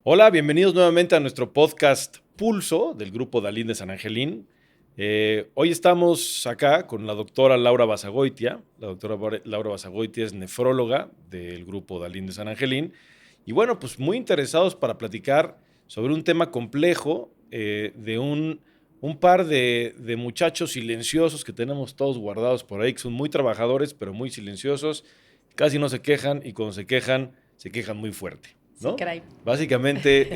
Hola, bienvenidos nuevamente a nuestro podcast Pulso del grupo Dalín de San Angelín. Hoy estamos acá con la doctora Laura Basagoitia. La doctora Laura Basagoitia es nefróloga del grupo Dalín de San Angelín. Y bueno, pues muy interesados para platicar sobre un tema complejo de un par de muchachos silenciosos que tenemos todos guardados por ahí, que son muy trabajadores, pero muy silenciosos, casi no se quejan y cuando se quejan muy fuerte, Sí, ¿no? caray. Básicamente,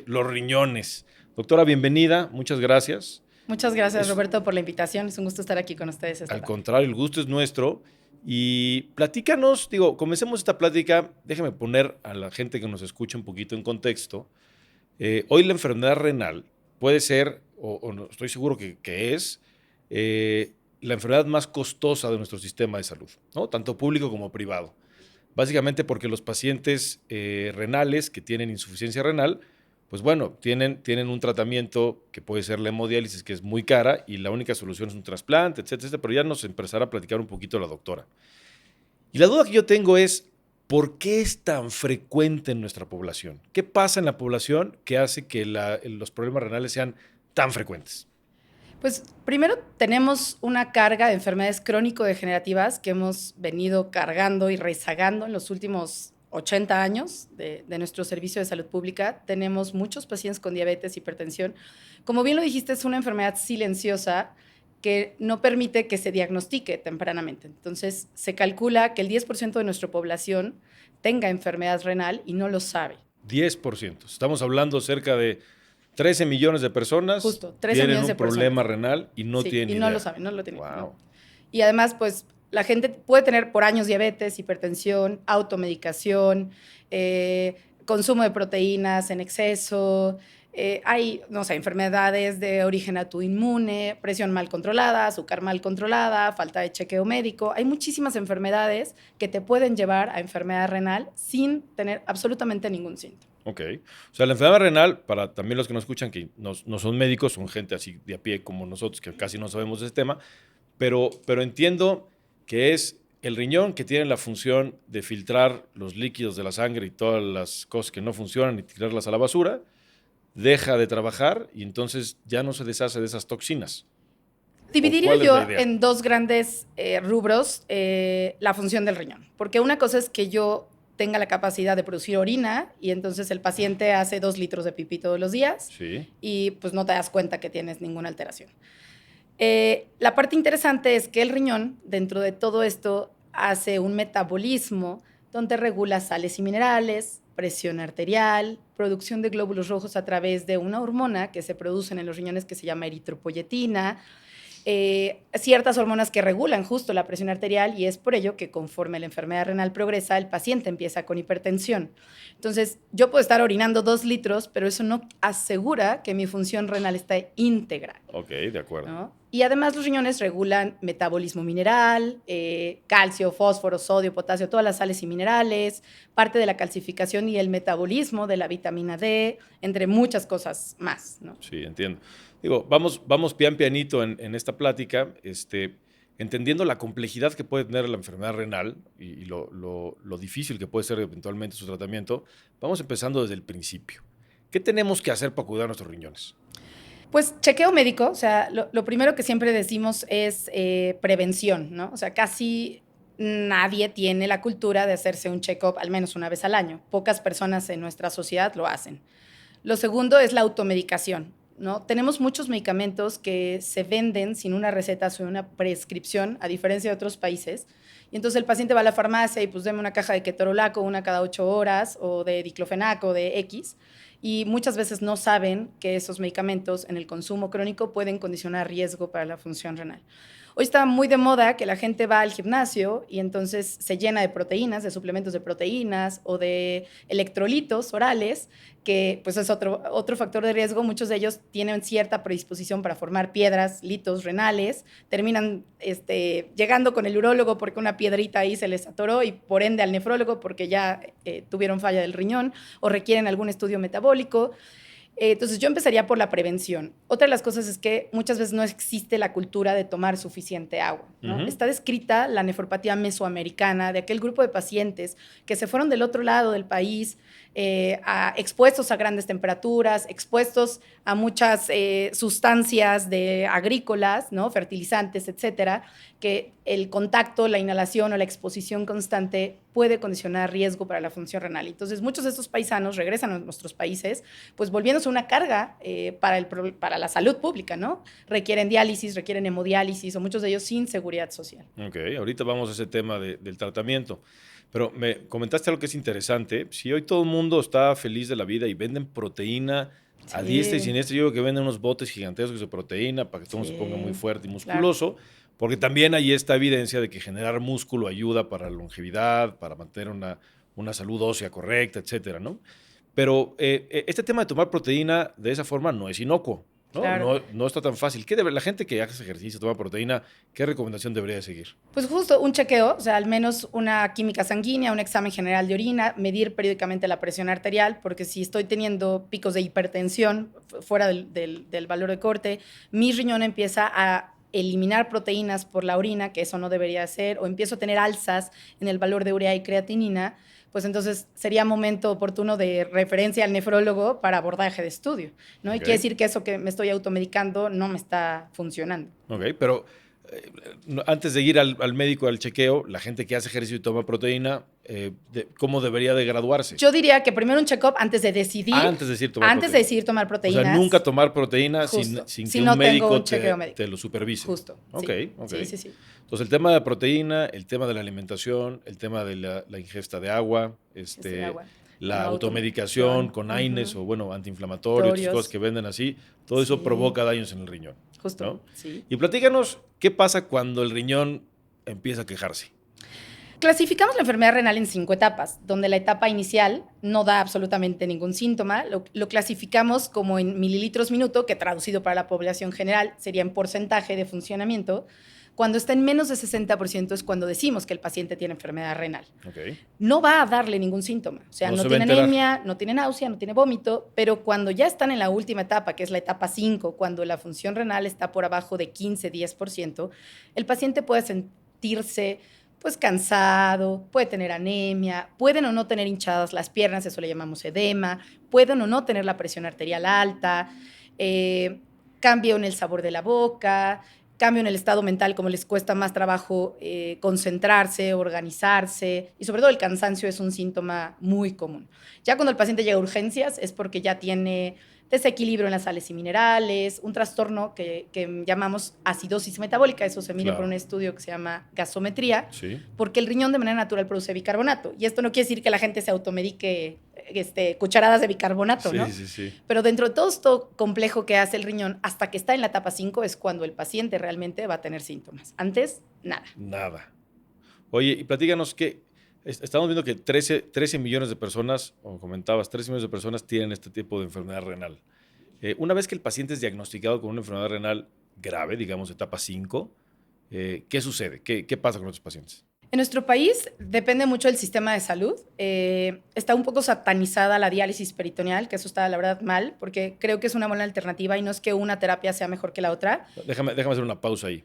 los riñones. Doctora, bienvenida, muchas gracias. Muchas gracias, Es, Roberto, por la invitación. Es un gusto estar aquí con ustedes esta Al tarde. contrario, el gusto es nuestro. Y platícanos, comencemos esta plática, déjame poner a la gente que nos escucha un poquito en contexto. Hoy la enfermedad renal puede ser, o no, estoy seguro que es, la enfermedad más costosa de nuestro sistema de salud, ¿no? Tanto público como privado. Básicamente porque los pacientes renales que tienen insuficiencia renal, pues bueno, tienen un tratamiento que puede ser la hemodiálisis, que es muy cara, y la única solución es un trasplante, etcétera, etcétera, pero ya nos empezará a platicar un poquito la doctora. Y la duda que yo tengo es, ¿por qué es tan frecuente en nuestra población? ¿Qué pasa en la población que hace que los problemas renales sean tan frecuentes? Pues primero tenemos una carga de enfermedades crónico-degenerativas que hemos venido cargando y rezagando en los últimos 80 años de nuestro servicio de salud pública. Tenemos muchos pacientes con diabetes, hipertensión. Como bien lo dijiste, es una enfermedad silenciosa que no permite que se diagnostique tempranamente. Entonces, se calcula que el 10% de nuestra población tenga enfermedad renal y no lo sabe. 10%. Estamos hablando cerca de 13 millones de personas Justo, 13 tienen millones de un problema personas. renal y no Sí, tienen y no lo idea. saben, no lo tienen, ¿no? Wow. Y además, pues la gente puede tener por años diabetes, hipertensión, automedicación, consumo de proteínas en exceso, hay, no sé, enfermedades de origen autoinmune, presión mal controlada, azúcar mal controlada, falta de chequeo médico. Hay muchísimas enfermedades que te pueden llevar a enfermedad renal sin tener absolutamente ningún síntoma. Ok. O sea, la enfermedad renal, para también los que nos escuchan, que no son médicos, son gente así de a pie como nosotros, que casi no sabemos de ese tema, pero entiendo que es el riñón que tiene la función de filtrar los líquidos de la sangre y todas las cosas que no funcionan y tirarlas a la basura, deja de trabajar y entonces ya no se deshace de esas toxinas. ¿O Dividiría cuál es la yo idea? en dos grandes rubros la función del riñón, porque una cosa es que yo tenga la capacidad de producir orina y entonces el paciente hace 2 litros de pipí todos los días Sí. y pues no te das cuenta que tienes ninguna alteración. La parte interesante es que el riñón, dentro de todo esto, hace un metabolismo donde regula sales y minerales, presión arterial, producción de glóbulos rojos a través de una hormona que se produce en los riñones que se llama eritropoyetina, ciertas hormonas que regulan justo la presión arterial y es por ello que conforme la enfermedad renal progresa, el paciente empieza con hipertensión. Entonces, yo puedo estar orinando 2 litros, pero eso no asegura que mi función renal esté íntegra. Ok, de acuerdo. ¿No? Y además los riñones regulan metabolismo mineral, calcio, fósforo, sodio, potasio, todas las sales y minerales, parte de la calcificación y el metabolismo de la vitamina D, entre muchas cosas más, ¿no? Sí, entiendo. Digo, vamos pian pianito en esta plática, entendiendo la complejidad que puede tener la enfermedad renal y lo difícil que puede ser eventualmente su tratamiento. Vamos empezando desde el principio. ¿Qué tenemos que hacer para cuidar nuestros riñones? Pues chequeo médico, o sea, lo primero que siempre decimos es prevención, ¿no? O sea, casi nadie tiene la cultura de hacerse un check-up al menos una vez al año. Pocas personas en nuestra sociedad lo hacen. Lo segundo es la automedicación, ¿no? Tenemos muchos medicamentos que se venden sin una receta, sin una prescripción, a diferencia de otros países. Y entonces el paciente va a la farmacia y pues deme una caja de ketorolaco, una cada 8 horas, o de diclofenaco, de X. Y muchas veces no saben que esos medicamentos en el consumo crónico pueden condicionar riesgo para la función renal. Hoy está muy de moda que la gente va al gimnasio y entonces se llena de proteínas, de suplementos de proteínas o de electrolitos orales, que pues es otro factor de riesgo. Muchos de ellos tienen cierta predisposición para formar piedras, litos renales, terminan llegando con el urólogo porque una piedrita ahí se les atoró y por ende al nefrólogo porque ya tuvieron falla del riñón o requieren algún estudio metabólico. Entonces yo empezaría por la prevención. Otra de las cosas es que muchas veces no existe la cultura de tomar suficiente agua, ¿no? Está descrita la nefropatía mesoamericana de aquel grupo de pacientes que se fueron del otro lado del país, expuestos a grandes temperaturas, expuestos a muchas sustancias agrícolas, ¿no? Fertilizantes, etcétera, que el contacto, la inhalación o la exposición constante puede condicionar riesgo para la función renal. Entonces, muchos de estos paisanos regresan a nuestros países, pues volviéndose una carga para la salud pública, ¿no? Requieren diálisis, requieren hemodiálisis, o muchos de ellos sin seguridad social. Ok, ahorita vamos a ese tema del tratamiento. Pero me comentaste algo que es interesante. Si hoy todo el mundo está feliz de la vida y venden proteína a diestra y siniestra, yo creo que venden unos botes gigantescos de proteína para que todo se ponga muy fuerte y musculoso, claro. Porque también hay esta evidencia de que generar músculo ayuda para la longevidad, para mantener una salud ósea correcta, etcétera, ¿no? Pero este tema de tomar proteína de esa forma no es inocuo, ¿no? Claro. No está tan fácil. La gente que hace ejercicio, toma proteína, ¿qué recomendación debería seguir? Pues justo un chequeo, o sea, al menos una química sanguínea, un examen general de orina, medir periódicamente la presión arterial, porque si estoy teniendo picos de hipertensión fuera del valor de corte, mi riñón empieza a eliminar proteínas por la orina, que eso no debería ser, o empiezo a tener alzas en el valor de urea y creatinina, pues entonces sería momento oportuno de referencia al nefrólogo para abordaje de estudio, ¿no? Okay. Y quiere decir que eso que me estoy automedicando no me está funcionando. Ok, pero antes de ir al médico, al chequeo, la gente que hace ejercicio y toma proteína, ¿cómo debería de graduarse? Yo diría que primero un check-up antes de decidir. Antes de decidir tomar proteínas. O sea, nunca tomar proteína sin que un médico te lo supervise. Justo. Ok. Sí. Entonces, el tema de la proteína, el tema de la alimentación, el tema de la ingesta de agua, la automedicación con AINES o antiinflamatorios, otras cosas que venden así, todo eso provoca daños en el riñón. Justo, ¿no? sí. Y platícanos, ¿qué pasa cuando el riñón empieza a quejarse? Clasificamos la enfermedad renal en 5 etapas, donde la etapa inicial no da absolutamente ningún síntoma. Lo clasificamos como en mililitros minuto, que traducido para la población general sería en porcentaje de funcionamiento. Cuando está en menos de 60% es cuando decimos que el paciente tiene enfermedad renal. Okay. No va a darle ningún síntoma. O sea, no tiene anemia, no tiene náusea, no tiene vómito, pero cuando ya están en la última etapa, que es la etapa 5, cuando la función renal está por abajo de 15-10%, el paciente puede sentirse pues cansado, puede tener anemia, pueden o no tener hinchadas las piernas, eso le llamamos edema, pueden o no tener la presión arterial alta, cambio en el sabor de la boca, cambio en el estado mental, como les cuesta más trabajo concentrarse, organizarse, y sobre todo el cansancio es un síntoma muy común. Ya cuando el paciente llega a urgencias es porque ya tiene desequilibrio en las sales y minerales, un trastorno que llamamos acidosis metabólica, eso se mide por un estudio que se llama gasometría, porque el riñón de manera natural produce bicarbonato, y esto no quiere decir que la gente se automedique cucharadas de bicarbonato, ¿no? Sí. Pero dentro de todo esto complejo que hace el riñón, hasta que está en la etapa 5 es cuando el paciente realmente va a tener síntomas. Antes, nada. Oye, y platícanos que estamos viendo que 13 millones de personas, como comentabas, 13 millones de personas tienen este tipo de enfermedad renal. Una vez que el paciente es diagnosticado con una enfermedad renal grave, digamos etapa 5, ¿qué sucede? ¿Qué pasa con estos pacientes? En nuestro país depende mucho del sistema de salud. Está un poco satanizada la diálisis peritoneal, que eso está, la verdad, mal, porque creo que es una buena alternativa y no es que una terapia sea mejor que la otra. Déjame hacer una pausa ahí.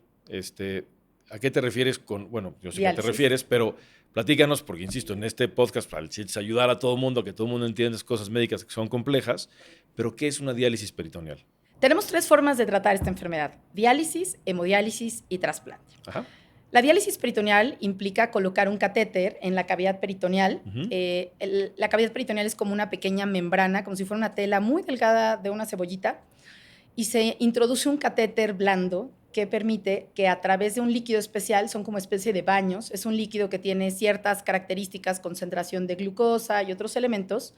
¿A qué te refieres con...? Bueno, yo sé a qué te refieres, pero platícanos, porque insisto, en este podcast, para ayudar a todo el mundo, que todo el mundo entienda cosas médicas que son complejas, pero ¿qué es una diálisis peritoneal? Tenemos 3 formas de tratar esta enfermedad: diálisis, hemodiálisis y trasplante. Ajá. La diálisis peritoneal implica colocar un catéter en la cavidad peritoneal. La cavidad peritoneal es como una pequeña membrana, como si fuera una tela muy delgada de una cebollita, y se introduce un catéter blando que permite que a través de un líquido especial, son como especie de baños, es un líquido que tiene ciertas características, concentración de glucosa y otros elementos.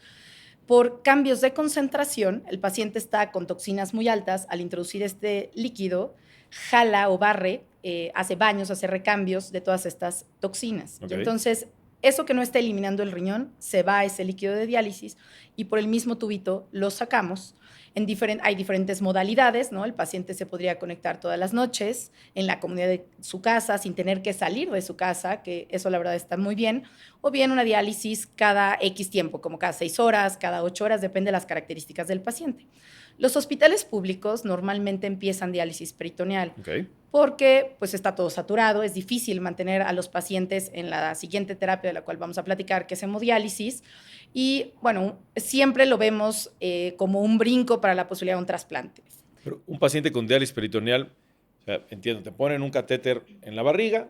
Por cambios de concentración, el paciente está con toxinas muy altas. Al introducir este líquido, jala o barre, hace baños, hace recambios de todas estas toxinas. Okay. Entonces, eso que no está eliminando el riñón se va a ese líquido de diálisis y por el mismo tubito lo sacamos Hay diferentes modalidades, ¿no? El paciente se podría conectar todas las noches en la comunidad de su casa sin tener que salir de su casa, que eso la verdad está muy bien, o bien una diálisis cada X tiempo, como cada 6 horas, cada 8 horas, depende de las características del paciente. Los hospitales públicos normalmente empiezan diálisis peritoneal. Okay. Porque pues está todo saturado, es difícil mantener a los pacientes en la siguiente terapia de la cual vamos a platicar, que es hemodiálisis, y bueno, siempre lo vemos como un brinco para la posibilidad de un trasplante. Pero un paciente con diálisis peritoneal, o sea, entiendo, te ponen un catéter en la barriga,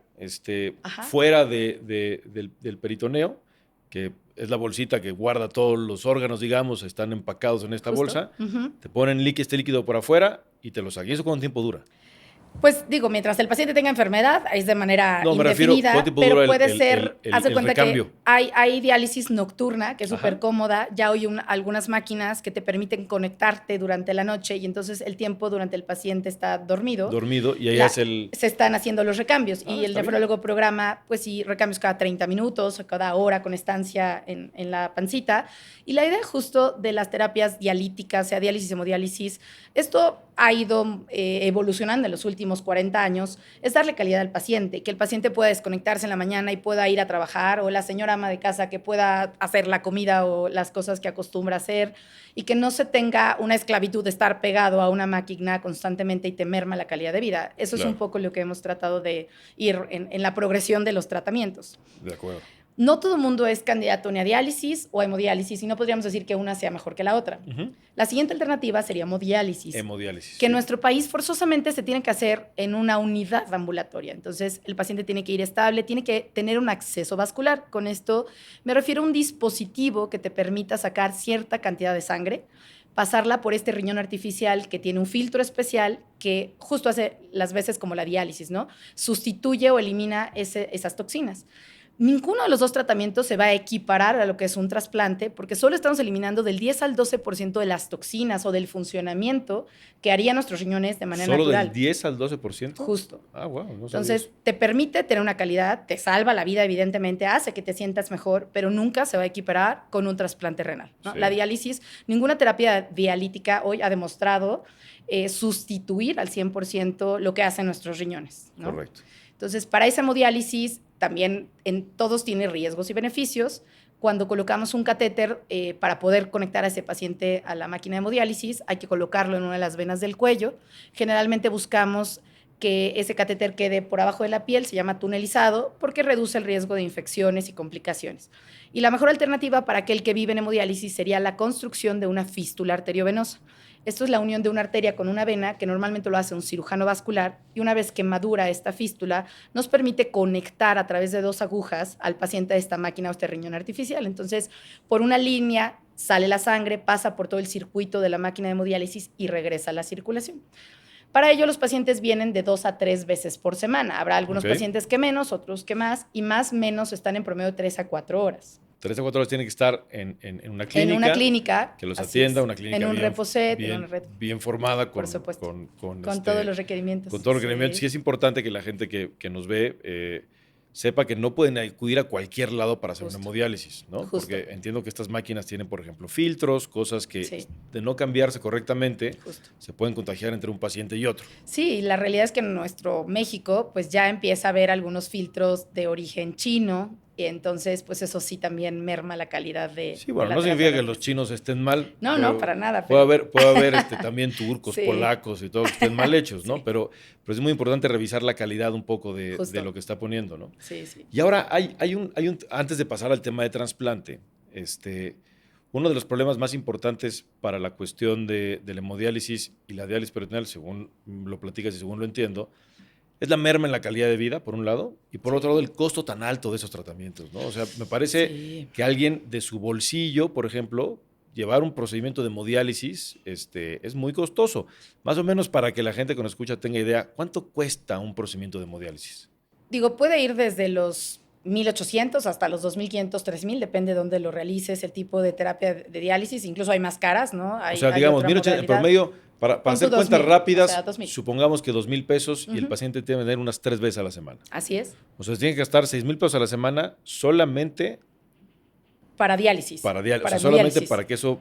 fuera del peritoneo, que es la bolsita que guarda todos los órganos, digamos, están empacados en esta bolsa, te ponen este líquido por afuera y te lo sacan. ¿Y eso cuánto tiempo dura? Pues digo, mientras el paciente tenga enfermedad, es de manera indefinida, pero puede ser, haz de cuenta que hay diálisis nocturna, que es súper cómoda. Ya hay algunas máquinas que te permiten conectarte durante la noche y entonces el tiempo durante el paciente está dormido. Dormido y ahí se están haciendo los recambios y el nefrólogo programa, pues sí, recambios cada 30 minutos o cada hora con estancia en la pancita. Y la idea justo de las terapias dialíticas, sea diálisis, hemodiálisis, esto ha ido evolucionando en los últimos 40 años, es darle calidad al paciente, que el paciente pueda desconectarse en la mañana y pueda ir a trabajar, o la señora ama de casa que pueda hacer la comida o las cosas que acostumbra hacer, y que no se tenga una esclavitud de estar pegado a una máquina constantemente y te merma la calidad de vida. Eso es un poco lo que hemos tratado de ir en la progresión de los tratamientos. De acuerdo. No todo el mundo es candidato ni a diálisis o a hemodiálisis y no podríamos decir que una sea mejor que la otra. La siguiente alternativa sería hemodiálisis. Que en nuestro país forzosamente se tiene que hacer en una unidad ambulatoria. Entonces, el paciente tiene que ir estable, tiene que tener un acceso vascular. Con esto me refiero a un dispositivo que te permita sacar cierta cantidad de sangre, pasarla por este riñón artificial que tiene un filtro especial que justo hace las veces como la diálisis, ¿no? Sustituye o elimina esas toxinas. Ninguno de los dos tratamientos se va a equiparar a lo que es un trasplante porque solo estamos eliminando del 10 al 12% de las toxinas o del funcionamiento que harían nuestros riñones de manera natural. ¿Solo del 10 al 12%? Justo. Ah, wow. No Entonces, te permite tener una calidad, te salva la vida, evidentemente, hace que te sientas mejor, pero nunca se va a equiparar con un trasplante renal, ¿no? Sí. La diálisis, ninguna terapia dialítica hoy ha demostrado sustituir al 100% lo que hacen nuestros riñones, ¿no? Correcto. Entonces, para esa hemodiálisis, también en todos tiene riesgos y beneficios. Cuando colocamos un catéter para poder conectar a ese paciente a la máquina de hemodiálisis, hay que colocarlo en una de las venas del cuello. Generalmente buscamos que ese catéter quede por abajo de la piel, se llama tunelizado, porque reduce el riesgo de infecciones y complicaciones. Y la mejor alternativa para aquel que vive en hemodiálisis sería la construcción de una fístula arteriovenosa. Esto es la unión de una arteria con una vena, que normalmente lo hace un cirujano vascular, y una vez que madura esta fístula, nos permite conectar a través de 2 agujas al paciente a esta máquina o este riñón artificial. Entonces, por una línea sale la sangre, pasa por todo el circuito de la máquina de hemodiálisis y regresa a la circulación. Para ello, los pacientes vienen de 2 a 3 veces por semana. Habrá algunos pacientes que menos, otros que más, y menos están en promedio de 3 a 4 horas. 3 a 4 horas tienen que estar en una clínica. En una clínica. Que los atienda, una clínica en un reposet, bien formada. Por supuesto. Con todos los requerimientos. Con todos los requerimientos. Sí es importante que la gente que nos ve sepa que no pueden acudir a cualquier lado para hacer una hemodiálisis, ¿no? Justo. Porque entiendo que estas máquinas tienen, por ejemplo, filtros, cosas que de no cambiarse correctamente se pueden contagiar entre un paciente y otro. Sí, la realidad es que en nuestro México pues ya empieza a haber algunos filtros de origen chino, y entonces pues eso sí también merma la calidad de... Sí, bueno, no significa que los chinos estén mal. No, para nada. Puede haber también turcos, polacos y todo que estén mal hechos, ¿no? Pero es muy importante revisar la calidad un poco de lo que está poniendo, ¿no? Sí, sí. Y ahora hay un antes de pasar al tema de trasplante, uno de los problemas más importantes para la cuestión de la hemodiálisis y la diálisis peritoneal, según lo platicas y según lo entiendo, es la merma en la calidad de vida, por un lado, y por otro lado, el costo tan alto de esos tratamientos, ¿no? O sea, me parece que alguien de su bolsillo, por ejemplo, llevar un procedimiento de hemodiálisis es muy costoso. Más o menos para que la gente que nos escucha tenga idea, ¿cuánto cuesta un procedimiento de hemodiálisis? Digo, puede ir desde los 1,800 hasta los 2,500, 3,000, depende de dónde lo realices, el tipo de terapia de diálisis. Incluso hay más caras, ¿no? O sea, digamos, 1,800 en promedio, para hacer cuentas rápidas, o sea, supongamos que 2,000 pesos y el paciente tiene que venir unas 3 veces a la semana. Así es. O sea, tiene que gastar 6,000 pesos a la semana solamente para diálisis. O sea, solamente para que eso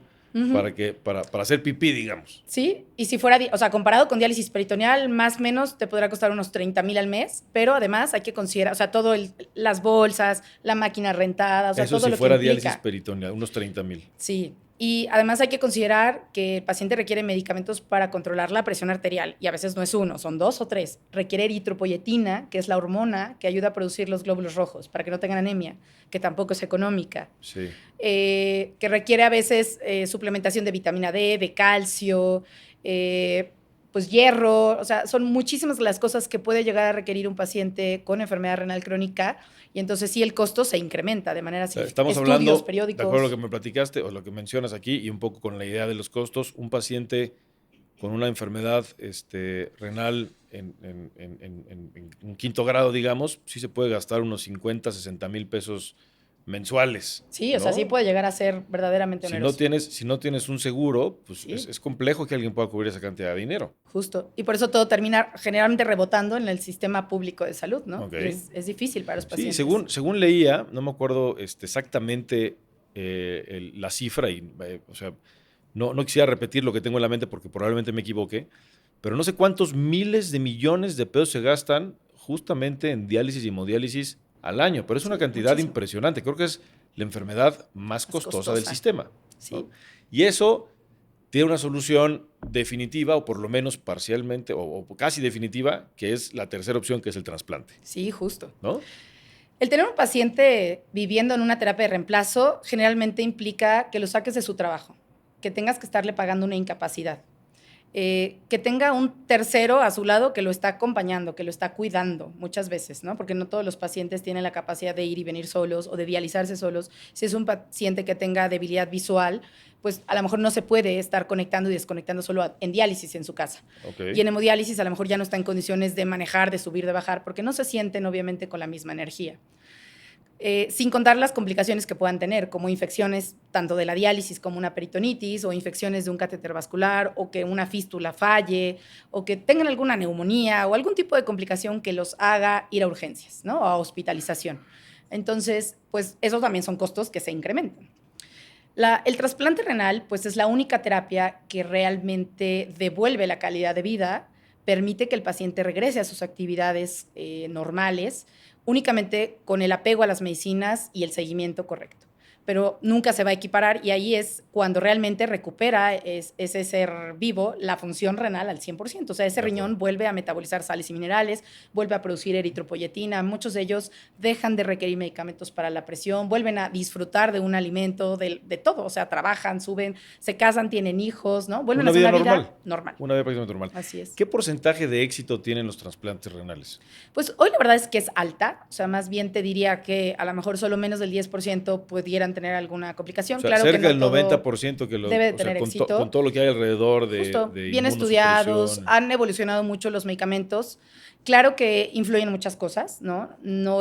para hacer pipí, digamos. Sí, y si fuera, o sea, comparado con diálisis peritoneal, más o menos te podrá costar unos 30,000 al mes, pero además hay que considerar, o sea, todo las bolsas, la máquina rentada, o sea, Eso todo si lo fuera que implica. diálisis peritoneal, unos 30,000. Sí, y además hay que considerar que el paciente requiere medicamentos para controlar la presión arterial, y a veces no es uno, son 2 o 3. Requiere eritropoyetina, que es la hormona que ayuda a producir los glóbulos rojos, para que no tengan anemia, que tampoco es económica. Sí. Que requiere a veces suplementación de vitamina D, de calcio, pues hierro, o sea, son muchísimas las cosas que puede llegar a requerir un paciente con enfermedad renal crónica, y entonces sí el costo se incrementa de manera significativa. Estamos hablando, periódicos. de acuerdo a lo que me platicaste o lo que mencionas aquí y un poco con la idea de los costos, un paciente con una enfermedad renal en un quinto grado, digamos, sí se puede gastar unos 50, 60 mil pesos mensuales. Sí, o sea, sí puede llegar a ser verdaderamente oneroso. Si no tienes un seguro, pues sí, es complejo que alguien pueda cubrir esa cantidad de dinero. Justo. Y por eso todo termina generalmente rebotando en el sistema público de salud, ¿no? Okay. Es difícil para los pacientes. Sí, según leía, no me acuerdo exactamente la cifra, o sea, no quisiera repetir lo que tengo en la mente porque probablemente me equivoque, pero no sé cuántos miles de millones de pesos se gastan justamente en diálisis y hemodiálisis al año, pero es una cantidad impresionante. Creo que es la enfermedad más costosa del sistema. Sí. ¿No? Y eso tiene una solución definitiva, o por lo menos parcialmente, o casi definitiva, que es la tercera opción, que es el trasplante. Sí, justo. ¿No? El tener un paciente viviendo en una terapia de reemplazo generalmente implica que lo saques de su trabajo, que tengas que estarle pagando una incapacidad. Que tenga un tercero a su lado que lo está acompañando, que lo está cuidando muchas veces, ¿no? Porque no todos los pacientes tienen la capacidad de ir y venir solos o de dializarse solos. Si es un paciente que tenga debilidad visual, pues a lo mejor no se puede estar conectando y desconectando solo en diálisis en su casa. Okay. Y en hemodiálisis a lo mejor ya no está en condiciones de manejar, de subir, de bajar, porque no se sienten obviamente con la misma energía. Sin contar las complicaciones que puedan tener, como infecciones tanto de la diálisis como una peritonitis, o infecciones de un catéter vascular, o que una fístula falle, o que tengan alguna neumonía, o algún tipo de complicación que los haga ir a urgencias, ¿no? O a hospitalización. Entonces, pues esos también son costos que se incrementan. El trasplante renal, pues es la única terapia que realmente devuelve la calidad de vida, permite que el paciente regrese a sus actividades normales, únicamente con el apego a las medicinas y el seguimiento correcto. Pero nunca se va a equiparar, y ahí es cuando realmente recupera ese ser vivo la función renal al 100%. O sea, ese riñón vuelve a metabolizar sales y minerales, vuelve a producir eritropoyetina. Muchos de ellos dejan de requerir medicamentos para la presión, vuelven a disfrutar de un alimento, de todo. O sea, trabajan, suben, se casan, tienen hijos, ¿no? Vuelven a hacer una vida normal. Una vida prácticamente normal. Así es. ¿Qué porcentaje de éxito tienen los trasplantes renales? Pues hoy la verdad es que es alta. O sea, más bien te diría que a lo mejor solo menos del 10% pudieran tener alguna complicación. O sea, claro cerca que no del 90% que debe de tener éxito. Con todo lo que hay alrededor de, Justo, de bien estudiados, inmunosupresión. han evolucionado mucho los medicamentos. Claro que influyen en muchas cosas, ¿no?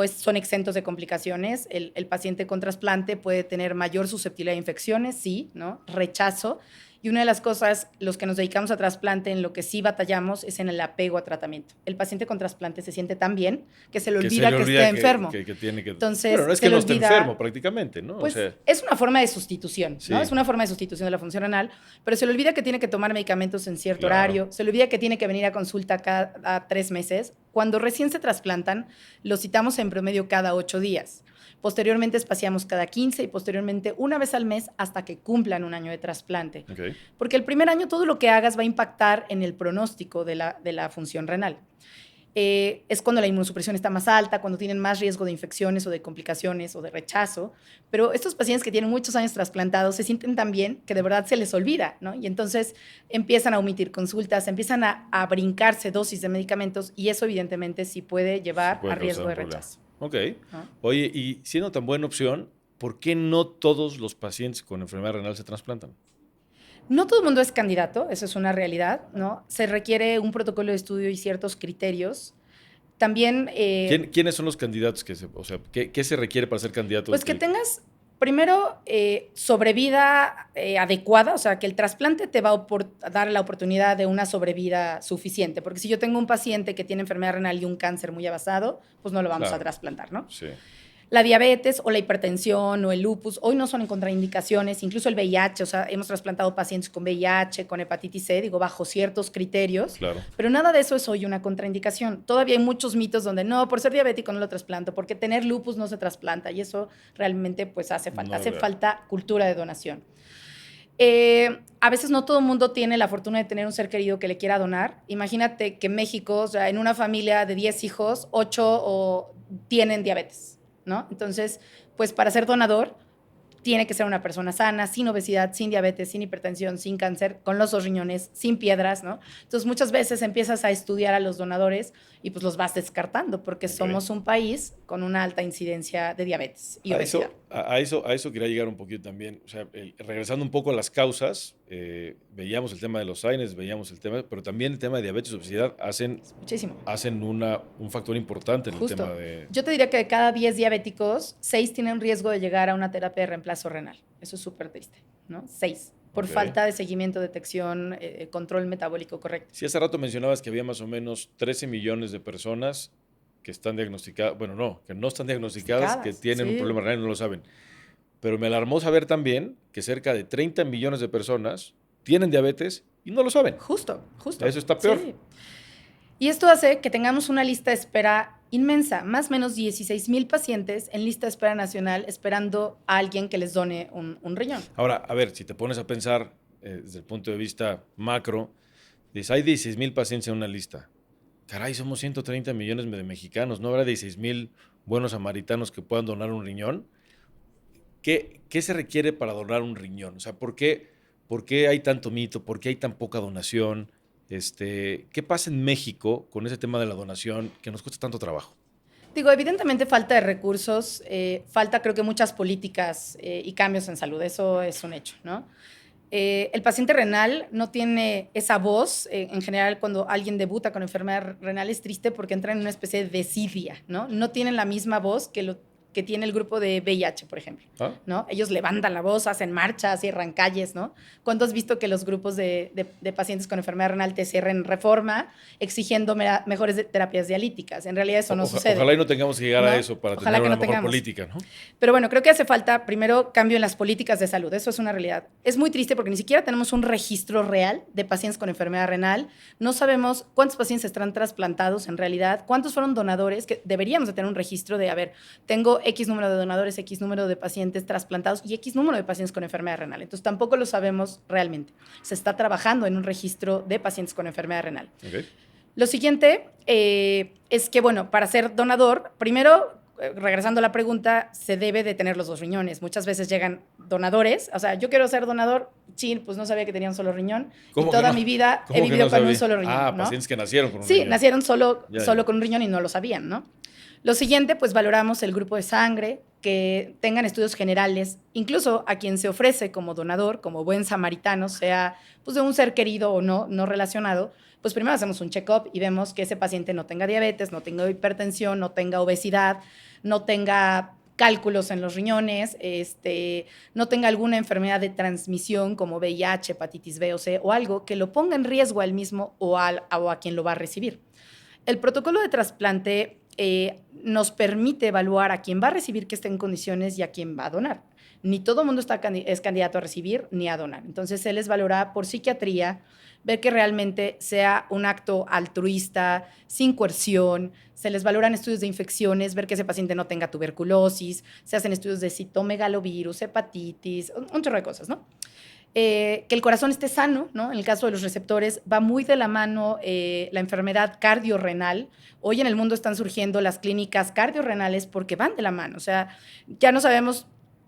Son exentos de complicaciones. El paciente con trasplante puede tener mayor susceptibilidad a infecciones, sí, ¿no? Rechazo. Y una de las cosas, los que nos dedicamos a trasplante, en lo que sí batallamos es en el apego a tratamiento. El paciente con trasplante se siente tan bien que se le olvida que está enfermo. Entonces, bueno, no es que no esté enfermo prácticamente, ¿no? Pues es una forma de sustitución, ¿no? Sí. Es una forma de sustitución de la función renal, pero se le olvida que tiene que tomar medicamentos en cierto horario, se le olvida que tiene que venir a consulta cada 3 meses. Cuando recién se trasplantan, los citamos en promedio cada 8 días. Posteriormente espaciamos cada 15 y posteriormente una vez al mes hasta que cumplan un año de trasplante. Okay. Porque el primer año todo lo que hagas va a impactar en el pronóstico de la función renal. Es cuando la inmunosupresión está más alta, cuando tienen más riesgo de infecciones o de complicaciones o de rechazo. Pero estos pacientes que tienen muchos años trasplantados se sienten tan bien que de verdad se les olvida, ¿no? Y entonces empiezan a omitir consultas, empiezan a brincarse dosis de medicamentos, y eso evidentemente sí puede llevar a riesgo de rechazo. Ok. Oye, y siendo tan buena opción, ¿por qué no todos los pacientes con enfermedad renal se trasplantan? No todo el mundo es candidato, eso es una realidad, ¿no? Se requiere un protocolo de estudio y ciertos criterios. También... ¿Quiénes son los candidatos? ¿Qué se requiere para ser candidato? Pues que tengas, primero, sobrevida adecuada, o sea, que el trasplante te va a dar la oportunidad de una sobrevida suficiente, porque si yo tengo un paciente que tiene enfermedad renal y un cáncer muy avanzado, pues no lo vamos a trasplantar, ¿no? Sí. La diabetes o la hipertensión o el lupus hoy no son en contraindicaciones, incluso el VIH, o sea, hemos trasplantado pacientes con VIH, con hepatitis C, digo, bajo ciertos criterios, Claro. pero nada de eso es hoy una contraindicación. Todavía hay muchos mitos donde no, por ser diabético no lo trasplanto, porque tener lupus no se trasplanta y eso realmente pues hace falta, hace falta cultura de donación. A veces no todo el mundo tiene la fortuna de tener un ser querido que le quiera donar. Imagínate que en México, o sea, en una familia de 10 hijos, 8 tienen diabetes, ¿no? Entonces, pues para ser donador, tiene que ser una persona sana, sin obesidad, sin diabetes, sin hipertensión, sin cáncer, con los 2 riñones, sin piedras, ¿no? Entonces, muchas veces empiezas a estudiar a los donadores y pues los vas descartando porque somos un país con una alta incidencia de diabetes y obesidad. A eso quería llegar un poquito también. O sea, regresando un poco a las causas, veíamos el tema de los AINES, veíamos el tema, pero también el tema de diabetes y obesidad hacen un factor importante en Justo. el tema de... Yo te diría que de cada 10 diabéticos, 6 tienen riesgo de llegar a una terapia de reemplazo renal. Eso es súper triste, ¿no? 6. Por falta de seguimiento, detección, control metabólico correcto. Sí, hace rato mencionabas que había más o menos 13 millones de personas que están diagnosticadas, bueno, no, que no están diagnosticadas, que tienen un problema renal y no lo saben. Pero me alarmó saber también que cerca de 30 millones de personas tienen diabetes y no lo saben. Justo. Eso está peor. Sí. Y esto hace que tengamos una lista de espera inmensa, más o menos 16,000 pacientes en lista de espera nacional esperando a alguien que les done un riñón. Ahora, a ver, si te pones a pensar desde el punto de vista macro, dices, hay 16,000 pacientes en una lista. Caray, somos 130 millones de mexicanos, ¿no habrá 16,000 buenos samaritanos que puedan donar un riñón? ¿Qué se requiere para donar un riñón? O sea, ¿por qué hay tanto mito? ¿Por qué hay tan poca donación? ¿Qué pasa en México con ese tema de la donación que nos cuesta tanto trabajo? Digo, evidentemente falta de recursos, falta creo que muchas políticas y cambios en salud, eso es un hecho, ¿no? El paciente renal no tiene esa voz, en general cuando alguien debuta con enfermedad renal es triste porque entra en una especie de desidia, ¿no? No tienen la misma voz que tiene el grupo de VIH, por ejemplo, ¿no? Ellos levantan la voz, hacen marchas, cierran calles, ¿no? ¿Cuándo has visto que los grupos de pacientes con enfermedad renal te cierren Reforma exigiendo mejores terapias dialíticas? En realidad eso no sucede. Ojalá y no tengamos que llegar a eso para tener una mejor política, ¿no? Pero bueno, creo que hace falta, primero, cambio en las políticas de salud. Eso es una realidad. Es muy triste porque ni siquiera tenemos un registro real de pacientes con enfermedad renal. No sabemos cuántos pacientes están trasplantados en realidad, cuántos fueron donadores, que deberíamos de tener un registro de, a ver, tengo X número de donadores, X número de pacientes trasplantados y X número de pacientes con enfermedad renal. Entonces, tampoco lo sabemos realmente. Se está trabajando en un registro de pacientes con enfermedad renal. Okay. Lo siguiente es que, bueno, para ser donador, primero, regresando a la pregunta, se debe de tener los 2 riñones. Muchas veces llegan donadores, o sea, yo quiero ser donador, pues no sabía que tenía un solo riñón. Y toda mi vida he vivido con un solo riñón. ¿no? Pacientes que nacieron con un riñón. Sí, nacieron solo con un riñón y no lo sabían, ¿no? Lo siguiente, pues valoramos el grupo de sangre, que tengan estudios generales, incluso a quien se ofrece como donador, como buen samaritano, sea pues de un ser querido o no relacionado, pues primero hacemos un check-up y vemos que ese paciente no tenga diabetes, no tenga hipertensión, no tenga obesidad, no tenga cálculos en los riñones, no tenga alguna enfermedad de transmisión como VIH, hepatitis B o C o algo que lo ponga en riesgo a él mismo o a quien lo va a recibir. El protocolo de trasplante nos permite evaluar a quién va a recibir que esté en condiciones y a quién va a donar. Ni todo el mundo es candidato a recibir ni a donar. Entonces, se les valora por psiquiatría, ver que realmente sea un acto altruista, sin coerción. Se les valoran estudios de infecciones, ver que ese paciente no tenga tuberculosis. Se hacen estudios de citomegalovirus, hepatitis, un chorro de cosas, ¿no? Que el corazón esté sano, ¿no? En el caso de los receptores, va muy de la mano la enfermedad cardiorrenal. Hoy en el mundo están surgiendo las clínicas cardiorrenales porque van de la mano. O sea, ya no sabemos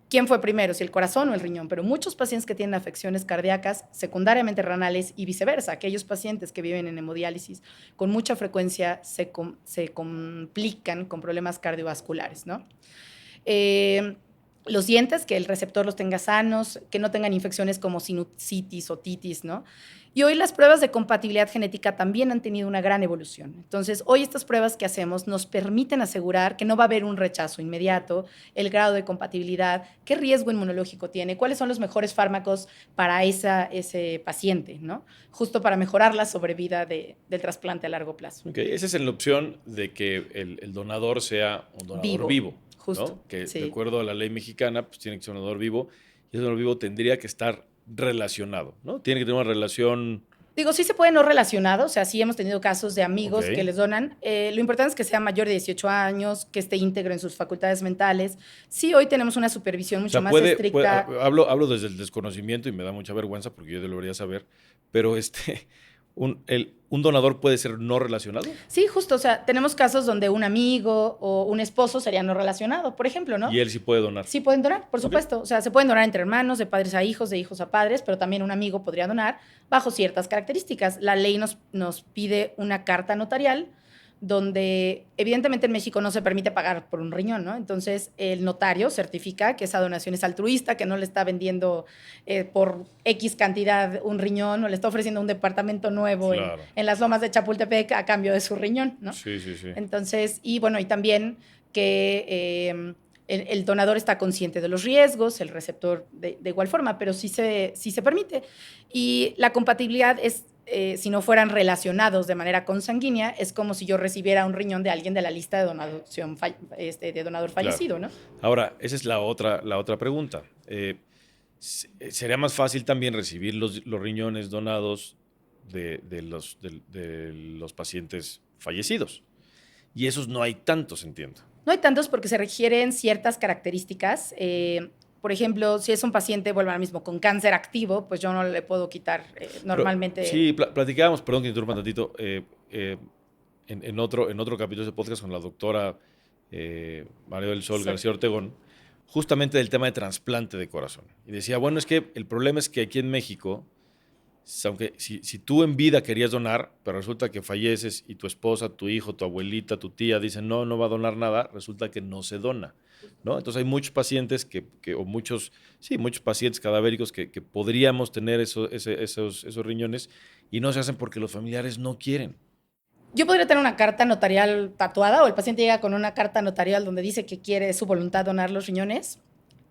quién fue primero, si el corazón o el riñón, pero muchos pacientes que tienen afecciones cardíacas, secundariamente renales y viceversa, aquellos pacientes que viven en hemodiálisis, con mucha frecuencia se complican con problemas cardiovasculares, ¿no? Los dientes, que el receptor los tenga sanos, que no tengan infecciones como sinusitis o otitis, ¿no? Y hoy las pruebas de compatibilidad genética también han tenido una gran evolución. Entonces, hoy estas pruebas que hacemos nos permiten asegurar que no va a haber un rechazo inmediato, el grado de compatibilidad, qué riesgo inmunológico tiene, cuáles son los mejores fármacos para ese paciente, ¿no? Justo para mejorar la sobrevida del trasplante a largo plazo. Okay. Esa es la opción de que el donador sea un donador vivo. Justo, ¿no? Que sí. de acuerdo a la ley mexicana, pues tiene que ser un donador vivo y ese donador vivo tendría que estar relacionado, ¿no? Tiene que tener una relación. Digo, sí se puede no relacionado, o sea, sí hemos tenido casos de Ok. amigos que les donan. Lo importante es que sea mayor de 18 años, que esté íntegro en sus facultades mentales. Sí, hoy tenemos una supervisión O mucho sea, más estricta. hablo desde el desconocimiento y me da mucha vergüenza porque yo debería saber, pero un donador puede ser no relacionado Sí, justo, o sea, tenemos casos donde un amigo o un esposo sería no relacionado, por ejemplo, ¿no? y él sí puede donar. Sí pueden donar, por Ok. supuesto. O sea, se pueden donar entre hermanos, de padres a hijos, de hijos a padres, pero también un amigo podría donar bajo ciertas características. La ley nos pide una carta notarial donde evidentemente en México no se permite pagar por un riñón, ¿no? Entonces el notario certifica que esa donación es altruista, que no le está vendiendo por X cantidad un riñón o le está ofreciendo un departamento nuevo Claro. en las lomas de Chapultepec a cambio de su riñón, ¿no? Sí, sí, sí. Entonces, y bueno, y también que el donador está consciente de los riesgos, el receptor de igual forma, pero sí se permite. Y la compatibilidad es, si no fueran relacionados de manera consanguínea, es como si yo recibiera un riñón de alguien de la lista de, donación, de donador fallecido, Claro. ¿no? Ahora, esa es la otra pregunta. ¿Sería más fácil también recibir los riñones donados de los pacientes fallecidos? Y esos no hay tantos, entiendo. No hay tantos porque se requieren ciertas características. Por ejemplo, si es un paciente, vuelvo al mismo, con cáncer activo, pues yo no le puedo quitar normalmente. Sí, platicábamos, perdón que interrumpa tantito, en otro capítulo de ese podcast con la doctora María del Sol Sí. García Ortegón, justamente del tema de trasplante de corazón. Y decía, bueno, es que el problema es que aquí en México, aunque si tú en vida querías donar, pero resulta que falleces y tu esposa, tu hijo, tu abuelita, tu tía dicen no, no va a donar nada, resulta que no se dona, ¿no? Entonces hay muchos pacientes o muchos pacientes cadavéricos que podríamos tener esos riñones y no se hacen porque los familiares no quieren. Yo podría tener una carta notarial tatuada o el paciente llega con una carta notarial donde dice que quiere su voluntad donar los riñones.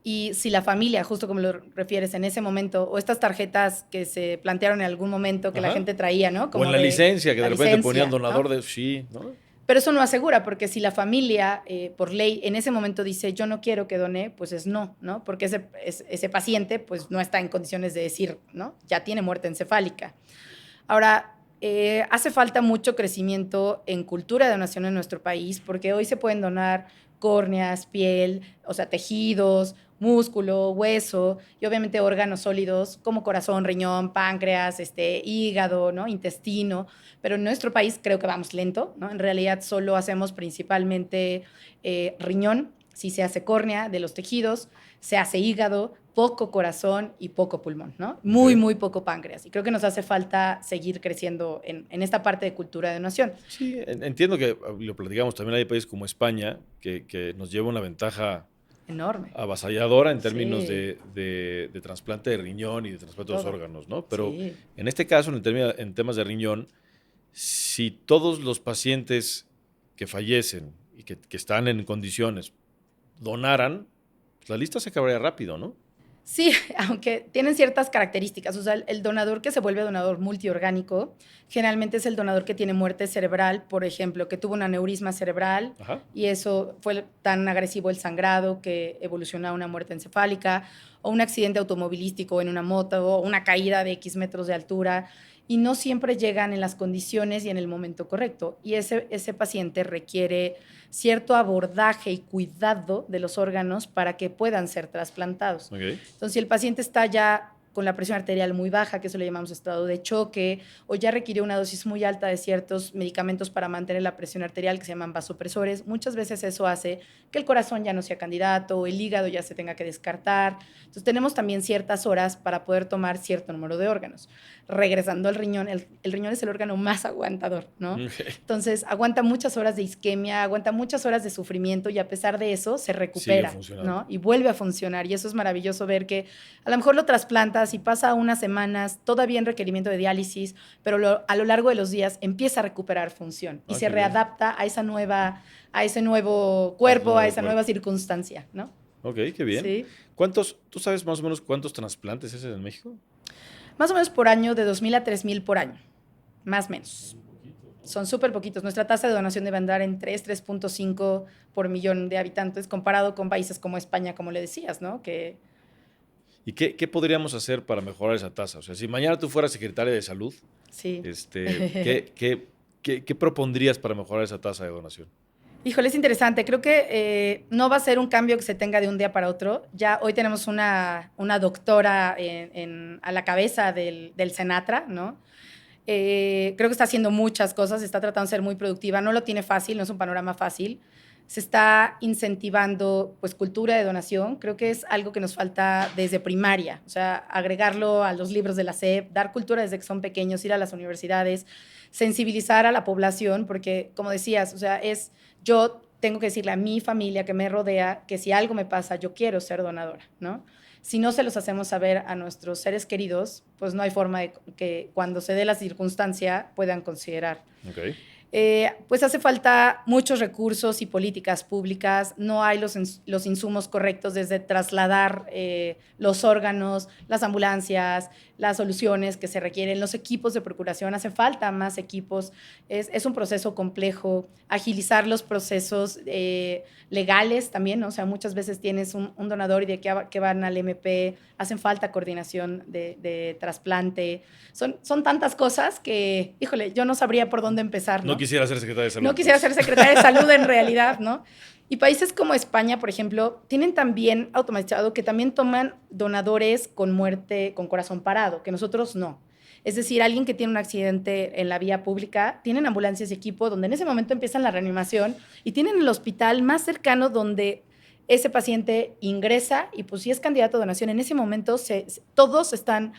Y si la familia, justo como lo refieres, en ese momento, o estas tarjetas que se plantearon en algún momento que la Ajá. gente traía, ¿no? O en la licencia, que de repente ponían donador ¿no? de. Sí, ¿no? Pero eso no asegura, porque si la familia, por ley, en ese momento dice yo no quiero que done, pues es no, ¿no? Porque ese paciente pues no está en condiciones de decir, ¿no? Ya tiene muerte encefálica. Ahora, hace falta mucho crecimiento en cultura de donación en nuestro país, porque hoy se pueden donar córneas, piel, o sea, tejidos, músculo, hueso y obviamente órganos sólidos como corazón, riñón, páncreas, hígado, ¿no? Intestino, pero en nuestro país creo que vamos lento, ¿no? En realidad solo hacemos principalmente riñón, si se hace córnea de los tejidos, se hace hígado, poco corazón y poco pulmón, ¿no? Muy, Ok. muy poco páncreas. Y creo que nos hace falta seguir creciendo en esta parte de cultura de donación. Sí, entiendo que lo platicamos, también hay países como España que nos lleva una ventaja Enorme. avasalladora en términos Sí. de trasplante de riñón y de trasplante de los Todo. órganos, ¿no? Pero Sí. en este caso, en temas de riñón, si todos los pacientes que fallecen y que están en condiciones donaran, pues la lista se acabaría rápido, ¿no? Sí, aunque tienen ciertas características. O sea, el donador que se vuelve donador multiorgánico generalmente es el donador que tiene muerte cerebral, por ejemplo, que tuvo un aneurisma cerebral Ajá. y eso fue tan agresivo el sangrado que evolucionó a una muerte encefálica, o un accidente automovilístico en una moto, o una caída de X metros de altura, y no siempre llegan en las condiciones y en el momento correcto. Y ese paciente requiere cierto abordaje y cuidado de los órganos para que puedan ser trasplantados. Okay. Entonces, si el paciente está ya con la presión arterial muy baja, que eso le llamamos estado de choque, o ya requiere una dosis muy alta de ciertos medicamentos para mantener la presión arterial, que se llaman vasopresores, muchas veces eso hace que el corazón ya no sea candidato, o el hígado ya se tenga que descartar. Entonces, tenemos también ciertas horas para poder tomar cierto número de órganos. Regresando al riñón, el riñón es el órgano más aguantador, ¿no? Okay. Entonces, aguanta muchas horas de isquemia, aguanta muchas horas de sufrimiento y a pesar de eso se recupera, ¿no? Y vuelve a funcionar. Y eso es maravilloso ver que a lo mejor lo trasplantas y pasa unas semanas todavía en requerimiento de diálisis, pero a lo largo de los días empieza a recuperar función y se readapta a ese nuevo cuerpo, a esa nueva circunstancia, ¿no? Ok, qué bien. Sí. ¿Tú sabes más o menos cuántos trasplantes es en México? Más o menos por año, de 2,000 a 3,000 por año, más o menos. son súper poquitos. Nuestra tasa de donación debe andar en 3.5 por millón de habitantes, comparado con países como España, como le decías, ¿no? ¿Y qué podríamos hacer para mejorar esa tasa? O sea, si mañana tú fueras secretaria de salud, Sí. ¿qué propondrías para mejorar esa tasa de donación? Híjole, es interesante. Creo que no va a ser un cambio que se tenga de un día para otro. Ya hoy tenemos una doctora a la cabeza del Senatra, ¿no? Creo que está haciendo muchas cosas, está tratando de ser muy productiva. No lo tiene fácil, no es un panorama fácil. Se está incentivando pues cultura de donación. Creo que es algo que nos falta desde primaria, o sea, agregarlo a los libros de la SEP, dar cultura desde que son pequeños, ir a las universidades, sensibilizar a la población, porque como decías, o sea, yo tengo que decirle a mi familia que me rodea que si algo me pasa, yo quiero ser donadora, ¿no? Si no se los hacemos saber a nuestros seres queridos, pues no hay forma de que cuando se dé la circunstancia puedan considerar. Okay. Pues hace falta muchos recursos y políticas públicas, no hay los insumos correctos desde trasladar los órganos, las ambulancias, las soluciones que se requieren, los equipos de procuración, hace falta más equipos, es un proceso complejo, agilizar los procesos legales también, ¿no? O sea, muchas veces tienes un donador y de que van al MP, hacen falta coordinación de trasplante, son tantas cosas que, híjole, yo no sabría por dónde empezar, ¿no? No quisiera ser secretaria de salud. No quisiera ser secretaria de salud en realidad, ¿no? Y países como España, por ejemplo, tienen también automatizado que también toman donadores con muerte, con corazón parado, que nosotros no. Es decir, alguien que tiene un accidente en la vía pública, tienen ambulancias y equipo donde en ese momento empiezan la reanimación y tienen el hospital más cercano donde ese paciente ingresa y pues si es candidato a donación, en ese momento todos están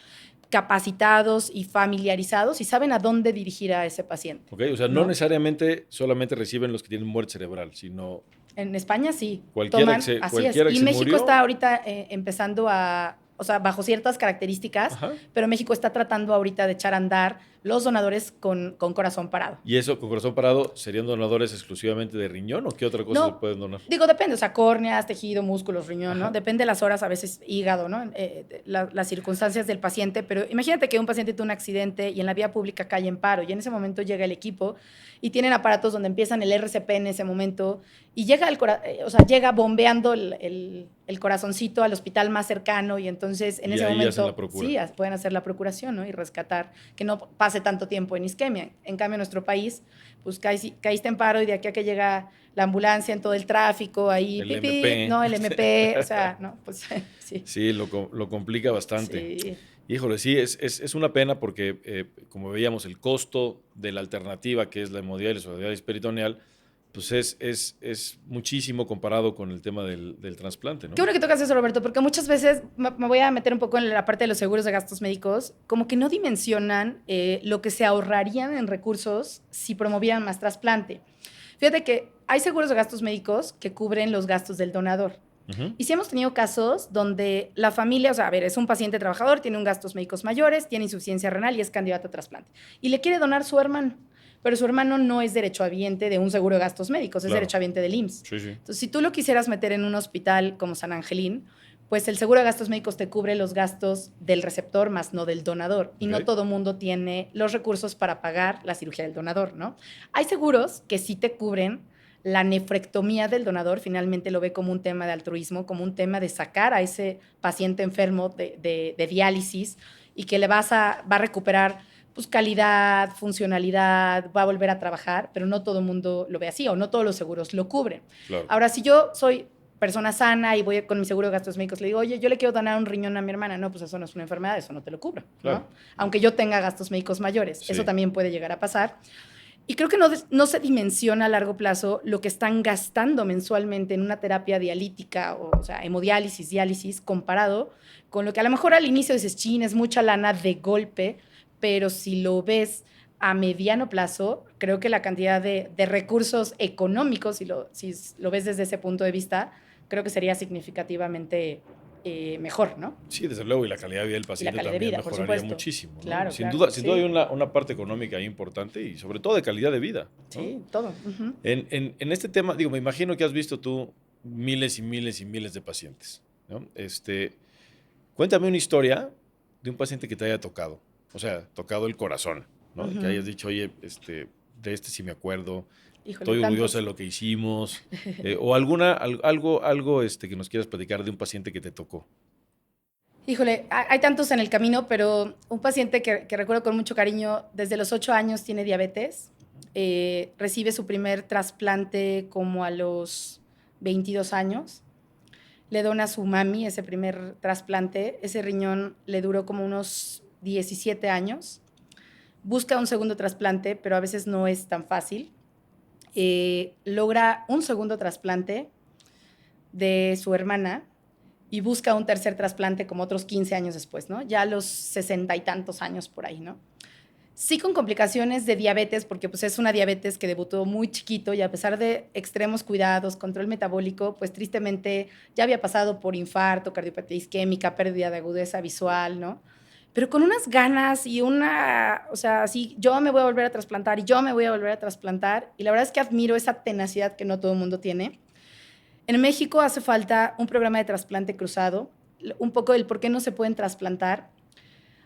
capacitados y familiarizados y saben a dónde dirigir a ese paciente. Okay, o sea, no necesariamente solamente reciben los que tienen muerte cerebral, sino... En España sí. Cualquiera así es. Y México está ahorita empezando o sea, bajo ciertas características, ajá, pero México está tratando ahorita de echar a andar los donadores con corazón parado. ¿Y eso, con corazón parado, serían donadores exclusivamente de riñón o qué otra cosa se pueden donar? Digo, depende, o sea, córneas, tejido, músculos, riñón, ajá, ¿no? Depende de las horas, a veces hígado, ¿no? Las circunstancias del paciente, pero imagínate que un paciente tuvo un accidente y en la vía pública cae en paro y en ese momento llega el equipo y tienen aparatos donde empiezan el RCP en ese momento y llega bombeando el corazoncito al hospital más cercano y entonces en ese momento sí, pueden hacer la procuración, ¿no? Y rescatar, que no pase tanto tiempo en isquemia. En cambio, en nuestro país, pues caíste en paro y de aquí a que llega la ambulancia en todo el tráfico, ahí, el MP. No, el MP, o sea, no, pues sí. Sí, lo complica bastante. Sí. Híjole, sí, es una pena porque, como veíamos, el costo de la alternativa, que es la hemodiálisis o la diálisis peritoneal, pues es muchísimo comparado con el tema del trasplante, ¿no? Qué bueno que tocas eso, Roberto, porque muchas veces me voy a meter un poco en la parte de los seguros de gastos médicos, como que no dimensionan lo que se ahorrarían en recursos si promovieran más trasplante. Fíjate que hay seguros de gastos médicos que cubren los gastos del donador. Uh-huh. Y sí hemos tenido casos donde la familia, o sea, a ver, es un paciente trabajador, tiene un gastos médicos mayores, tiene insuficiencia renal y es candidato a trasplante. Y le quiere donar su hermano, pero su hermano no es derechohabiente de un seguro de gastos médicos, es derechohabiente del IMSS. Sí, sí. Entonces, si tú lo quisieras meter en un hospital como San Angelín, pues el seguro de gastos médicos te cubre los gastos del receptor más no del donador. Y no todo mundo tiene los recursos para pagar la cirugía del donador, ¿no? Hay seguros que sí te cubren la nefrectomía del donador, finalmente lo ve como un tema de altruismo, como un tema de sacar a ese paciente enfermo de diálisis y que va a recuperar pues, calidad, funcionalidad, va a volver a trabajar, pero no todo el mundo lo ve así o no todos los seguros lo cubren. Claro. Ahora, si yo soy persona sana y voy con mi seguro de gastos médicos, le digo, oye, yo le quiero donar un riñón a mi hermana. No, pues eso no es una enfermedad, eso no te lo cubro, claro, ¿no? Aunque yo tenga gastos médicos mayores, sí, eso también puede llegar a pasar. Y creo que no se dimensiona a largo plazo lo que están gastando mensualmente en una terapia dialítica, o sea, hemodiálisis, diálisis, comparado con lo que a lo mejor al inicio dices, chin, es mucha lana de golpe, pero si lo ves a mediano plazo, creo que la cantidad de recursos económicos, si lo ves desde ese punto de vista, creo que sería significativamente mejor, ¿no? Sí, desde luego, y la calidad de vida del paciente también mejoraría muchísimo, ¿no? Claro, sin duda hay una parte económica ahí importante y sobre todo de calidad de vida, ¿no? Sí, todo. Uh-huh. En este tema, digo, me imagino que has visto tú miles y miles y miles de pacientes, ¿no? Cuéntame una historia de un paciente que te haya tocado, o sea, tocado el corazón, ¿no? Uh-huh. Que hayas dicho, oye, de este sí me acuerdo, Híjole, estoy orgullosa tantos. de lo que hicimos, o algo que nos quieras platicar de un paciente que te tocó. Híjole, hay tantos en el camino, pero un paciente que recuerdo con mucho cariño, desde los 8 años tiene diabetes, recibe su primer trasplante como a los 22 años, le dona a su mami ese primer trasplante, ese riñón le duró como unos 17 años, busca un segundo trasplante, pero a veces no es tan fácil, logra un segundo trasplante de su hermana y busca un tercer trasplante como otros 15 años después, ¿no? Ya a los 60 y tantos años por ahí, ¿no? Sí con complicaciones de diabetes, porque pues es una diabetes que debutó muy chiquito y a pesar de extremos cuidados, control metabólico, pues tristemente ya había pasado por infarto, cardiopatía isquémica, pérdida de agudeza visual, ¿no? Pero con unas ganas y o sea, así, yo me voy a volver a trasplantar y yo me voy a volver a trasplantar. Y la verdad es que admiro esa tenacidad que no todo el mundo tiene. En México hace falta un programa de trasplante cruzado, un poco del por qué no se pueden trasplantar.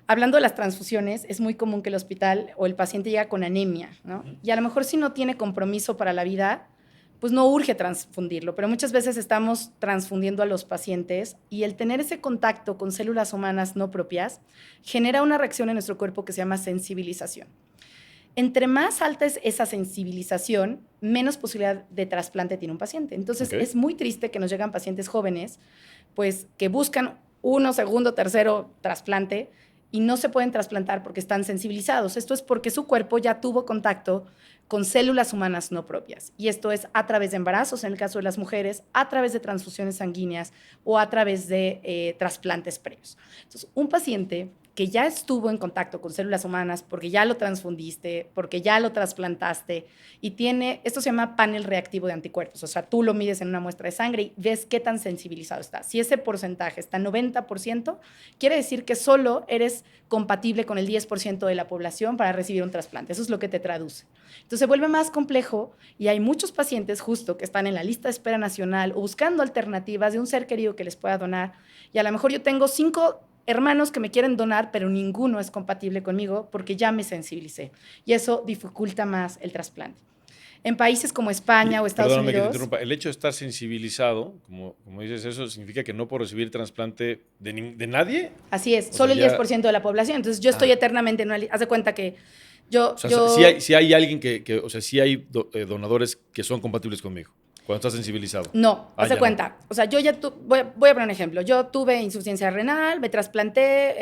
Hablando de las transfusiones, es muy común que el hospital o el paciente llega con anemia, ¿no? Y a lo mejor si no tiene compromiso para la vida, pues no urge transfundirlo, pero muchas veces estamos transfundiendo a los pacientes y el tener ese contacto con células humanas no propias genera una reacción en nuestro cuerpo que se llama sensibilización. Entre más alta es esa sensibilización, menos posibilidad de trasplante tiene un paciente. Entonces, es muy triste que nos llegan pacientes jóvenes, pues, que buscan uno, segundo, tercero trasplante y no se pueden trasplantar porque están sensibilizados. Esto es porque su cuerpo ya tuvo contacto con células humanas no propias. Y esto es a través de embarazos, en el caso de las mujeres, a través de transfusiones sanguíneas o a través de trasplantes previos. Entonces, un paciente que ya estuvo en contacto con células humanas porque ya lo transfundiste, porque ya lo trasplantaste y tiene, esto se llama panel reactivo de anticuerpos, o sea, tú lo mides en una muestra de sangre y ves qué tan sensibilizado está. Si ese porcentaje está en 90%, quiere decir que solo eres compatible con el 10% de la población para recibir un trasplante. Eso es lo que te traduce. Entonces se vuelve más complejo y hay muchos pacientes justo que están en la lista de espera nacional o buscando alternativas de un ser querido que les pueda donar y a lo mejor yo tengo 5 hermanos que me quieren donar, pero ninguno es compatible conmigo porque ya me sensibilicé. Y eso dificulta más el trasplante. En países como España o Estados Perdóname que te Unidos... interrumpa. El hecho de estar sensibilizado, como dices, ¿eso significa que no puedo recibir trasplante de nadie? Así es, O sea, solo el ya... 10% de la población. Entonces yo estoy eternamente en una... Haz de cuenta que yo... O sea, yo si hay alguien o sea, sí hay donadores que son compatibles conmigo, cuando estás sensibilizado. No, haz de Ya cuenta. No. O sea, yo ya voy a poner un ejemplo. Yo tuve insuficiencia renal, me trasplanté,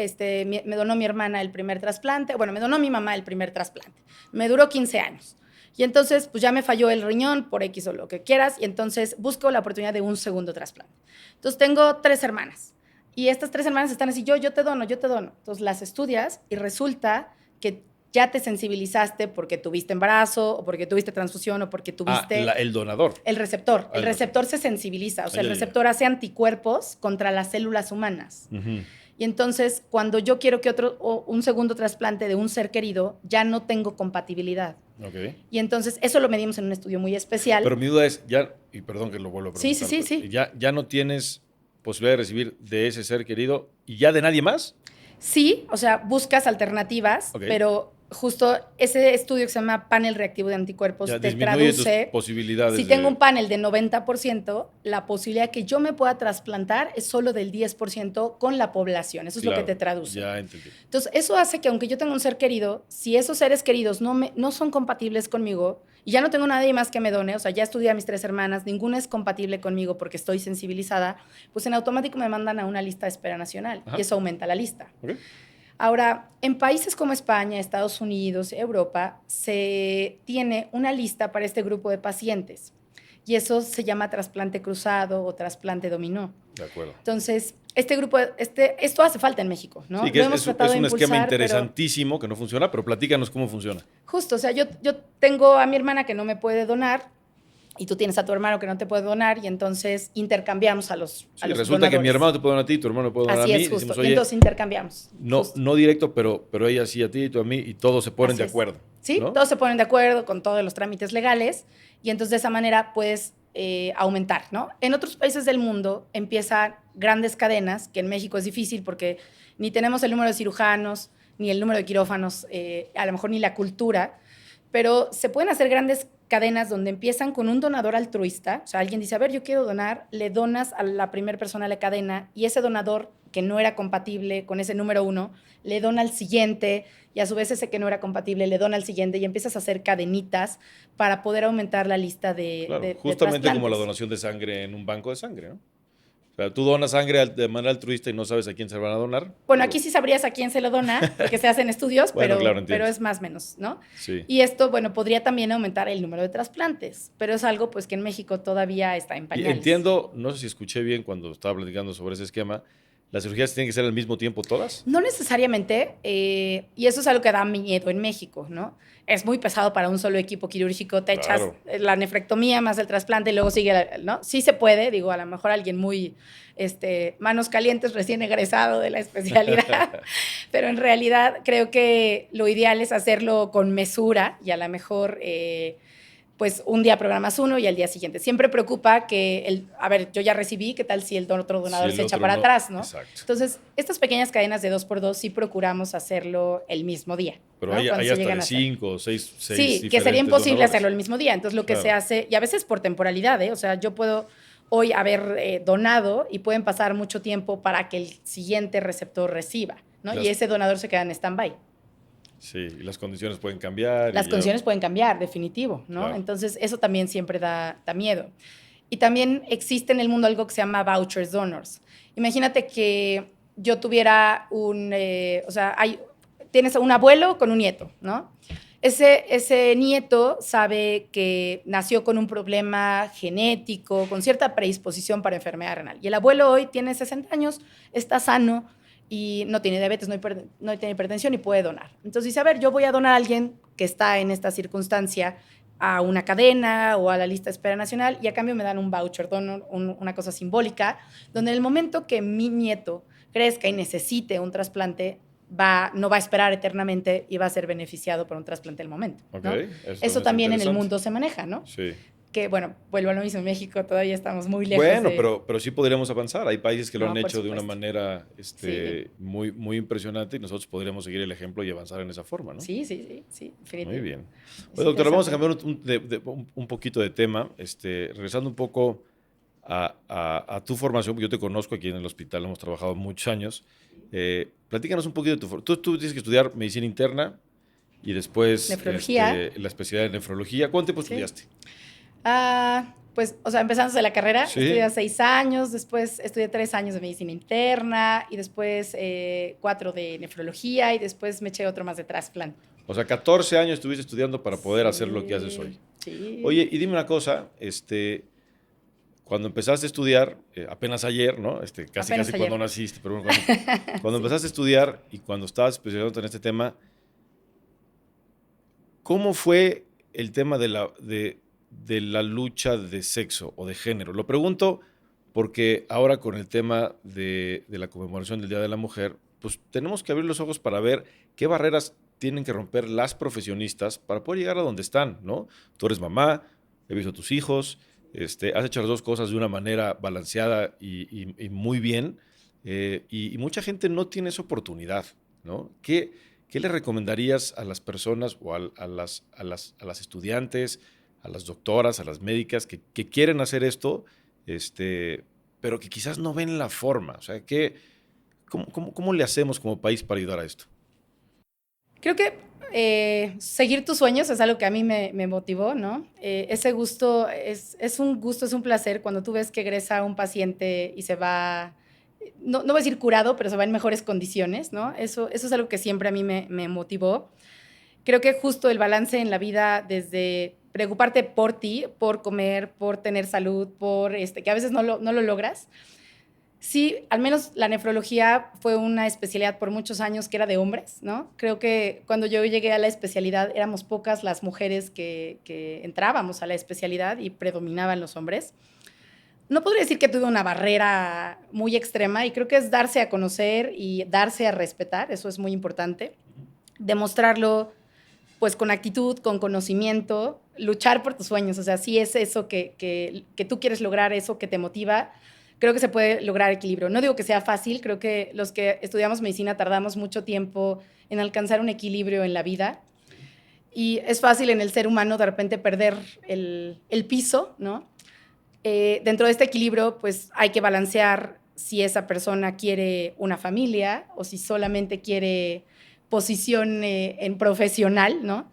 me donó mi hermana el primer trasplante, bueno, me donó mi mamá el primer trasplante. Me duró 15 años. Y entonces, pues ya me falló el riñón por X o lo que quieras, y entonces busco la oportunidad de un segundo trasplante. Entonces tengo 3 hermanas. Y estas 3 hermanas están así, yo te dono, yo te dono. Entonces las estudias y resulta que ya te sensibilizaste porque tuviste embarazo, o porque tuviste transfusión, o porque tuviste... el donador. El receptor. El receptor se sensibiliza. O sea, el receptor hace anticuerpos contra las células humanas. Y entonces, cuando yo quiero que un segundo trasplante de un ser querido, ya no tengo compatibilidad. Okay. Y entonces, eso lo medimos en un estudio muy especial. Pero mi duda es, y perdón que lo vuelvo a preguntar. Sí. Ya no tienes posibilidad de recibir de ese ser querido y ya de nadie más. Sí, o sea, buscas alternativas, pero justo ese estudio que se llama panel reactivo de anticuerpos ya te traduce tus posibilidades. Si tengo un panel de 90%, la posibilidad que yo me pueda trasplantar es solo del 10% con la población. Eso es lo que te traduce. Ya entendí. Entonces, eso hace que aunque yo tenga un ser querido, si esos seres queridos no son compatibles conmigo y ya no tengo nadie más que me done, o sea, ya estudié a mis 3 hermanas, ninguna es compatible conmigo porque estoy sensibilizada, pues en automático me mandan a una lista de espera nacional. Ajá. Y eso aumenta la lista. Okay. Ahora, en países como España, Estados Unidos, Europa, se tiene una lista para este grupo de pacientes y eso se llama trasplante cruzado o trasplante dominó. De acuerdo. Entonces, este grupo, esto hace falta en México, ¿no? Sí, que es un esquema interesantísimo que no funciona, pero platícanos cómo funciona. Justo, o sea, yo tengo a mi hermana que no me puede donar, y tú tienes a tu hermano que no te puede donar y entonces intercambiamos a los resulta donadores. Que mi hermano te puede donar a ti, tu hermano puede donar a mí. Así es, justo. Decimos, y entonces intercambiamos. No directo, pero ella sí a ti y tú a mí y todos se ponen de acuerdo. Sí, ¿no? Todos se ponen de acuerdo con todos los trámites legales y entonces de esa manera puedes aumentar, ¿no? En otros países del mundo empiezan grandes cadenas, que en México es difícil porque ni tenemos el número de cirujanos, ni el número de quirófanos, a lo mejor ni la cultura. pero se pueden hacer grandes cadenas donde empiezan con un donador altruista, o sea, alguien dice, a ver, yo quiero donar, le donas a la primera persona de la cadena y ese donador que no era compatible con ese número 1, le dona al siguiente y a su vez ese que no era compatible le dona al siguiente y empiezas a hacer cadenitas para poder aumentar la lista Claro, de justamente como la trasplantes. donación de sangre en un banco de sangre, ¿no? O sea, tú donas sangre de manera altruista y no sabes a quién se van a donar. Bueno, aquí sí sabrías a quién se lo dona, porque se hacen estudios, Bueno, claro, pero entiendo. es más o menos, ¿no? Sí. Y esto, bueno, podría también aumentar el número de trasplantes, pero es algo pues que en México todavía está en Y pañales. entiendo, no sé si escuché bien cuando estaba platicando sobre ese esquema, ¿las cirugías tienen que ser al mismo tiempo todas? No necesariamente, y eso es algo que da miedo en México, ¿no? Es muy pesado para un solo equipo quirúrgico, te echas Claro. la nefrectomía más el trasplante y luego sigue, ¿no? Sí se puede, digo, a lo mejor alguien muy, manos calientes, recién egresado de la especialidad, pero en realidad creo que lo ideal es hacerlo con mesura y a lo mejor pues un día programas uno y al día siguiente. Siempre preocupa que, a ver, yo ya recibí, ¿qué tal si el otro Si donador el se echa otro para no. atrás, ¿no? Exacto. Entonces, estas pequeñas cadenas de 2x2 sí procuramos hacerlo el mismo día, Pero ¿no? Cuando hay se hasta llegan de a hacer. 5 o 6 Sí, que sería diferentes imposible hacerlo donadores. el mismo día. Entonces, lo que se Claro. hace, y a veces por temporalidad, ¿eh? O sea, yo puedo hoy haber donado y pueden pasar mucho tiempo para que el siguiente receptor reciba, ¿no? Y Las, ese donador se queda en stand-by. sí, y las condiciones pueden cambiar Las y ya. condiciones pueden cambiar, definitivo, ¿no? Claro. Entonces, eso también siempre da miedo. Y también existe en el mundo algo que se llama vouchers donors. Imagínate que yo tuviera o sea, tienes un abuelo con un nieto, ¿no? Ese nieto sabe que nació con un problema genético, con cierta predisposición para enfermedad renal. Y el abuelo hoy tiene 60 años, está sano y no tiene diabetes, no tiene hipertensión y puede donar. Entonces dice, a ver, yo voy a donar a alguien que está en esta circunstancia a una cadena o a la lista de espera nacional y a cambio me dan un voucher, una cosa simbólica, donde en el momento que mi nieto crezca y necesite un trasplante, no va a esperar eternamente y va a ser beneficiado por un trasplante del momento, Ok, ¿no? eso Eso también está también en el interesante. mundo se maneja, ¿no? Sí. Que, bueno, vuelvo a lo mismo, en México todavía estamos muy lejos Bueno, de... pero sí podríamos avanzar. Hay países que lo han No, por hecho de una supuesto. manera Sí, muy, muy impresionante y nosotros podríamos seguir el ejemplo y avanzar en esa forma, ¿no? sí, Muy definitivo. bien. Es Bueno, doctora, vamos a interesante. cambiar un poquito de tema. Regresando un poco a tu formación, porque yo te conozco aquí en el hospital, hemos trabajado muchos años. Platícanos un poquito de tu formación. Tú tienes que estudiar medicina interna y después Nefrología, la especialidad en nefrología. ¿Cuánto tiempo sí. estudiaste? Pues, o sea, empezando desde la carrera, Sí. estudié 6 años, después estudié 3 años de medicina interna y después 4 de nefrología y después me eché otro más de trasplante. O sea, 14 años estuviste estudiando para poder hacer lo que haces Sí, hoy. sí. Oye, y dime una cosa, cuando empezaste a estudiar, apenas ayer, ¿no? Casi Apenas casi cuando ayer. naciste, pero bueno, cuando Sí. empezaste a estudiar y cuando estabas especializándote en este tema, ¿cómo fue el tema de la lucha de sexo o de género? Lo pregunto porque ahora con el tema de la conmemoración del Día de la Mujer, pues tenemos que abrir los ojos para ver qué barreras tienen que romper las profesionistas para poder llegar a donde están, ¿no? Tú eres mamá, he visto a tus hijos, has hecho las dos cosas de una manera balanceada y muy bien, y mucha gente no tiene esa oportunidad, ¿no? ¿Qué le recomendarías a las personas o a las estudiantes, a las doctoras, a las médicas que quieren hacer esto, pero que quizás no ven la forma? O sea, ¿cómo le hacemos como país para ayudar a esto? Creo que seguir tus sueños es algo que a mí me motivó, ¿no? Ese gusto es un gusto, es un placer cuando tú ves que egresa un paciente y se va, no voy a decir curado, pero se va en mejores condiciones, ¿no? Eso es algo que siempre a mí me motivó. Creo que justo el balance en la vida, desde preocuparte por ti, por comer, por tener salud, que a veces no lo logras. Sí, al menos la nefrología fue una especialidad por muchos años que era de hombres, ¿no? Creo que cuando yo llegué a la especialidad éramos pocas las mujeres que entrábamos a la especialidad y predominaban los hombres. No podría decir que tuve una barrera muy extrema y creo que es darse a conocer y darse a respetar, eso es muy importante. Demostrarlo pues con actitud, con conocimiento, luchar por tus sueños, o sea, si es eso que tú quieres lograr, eso que te motiva, creo que se puede lograr equilibrio. No digo que sea fácil, creo que los que estudiamos medicina tardamos mucho tiempo en alcanzar un equilibrio en la vida Y es fácil en el ser humano de repente perder el piso, ¿no? Dentro de este equilibrio, pues hay que balancear si esa persona quiere una familia o si solamente quiere posición en profesional, ¿no?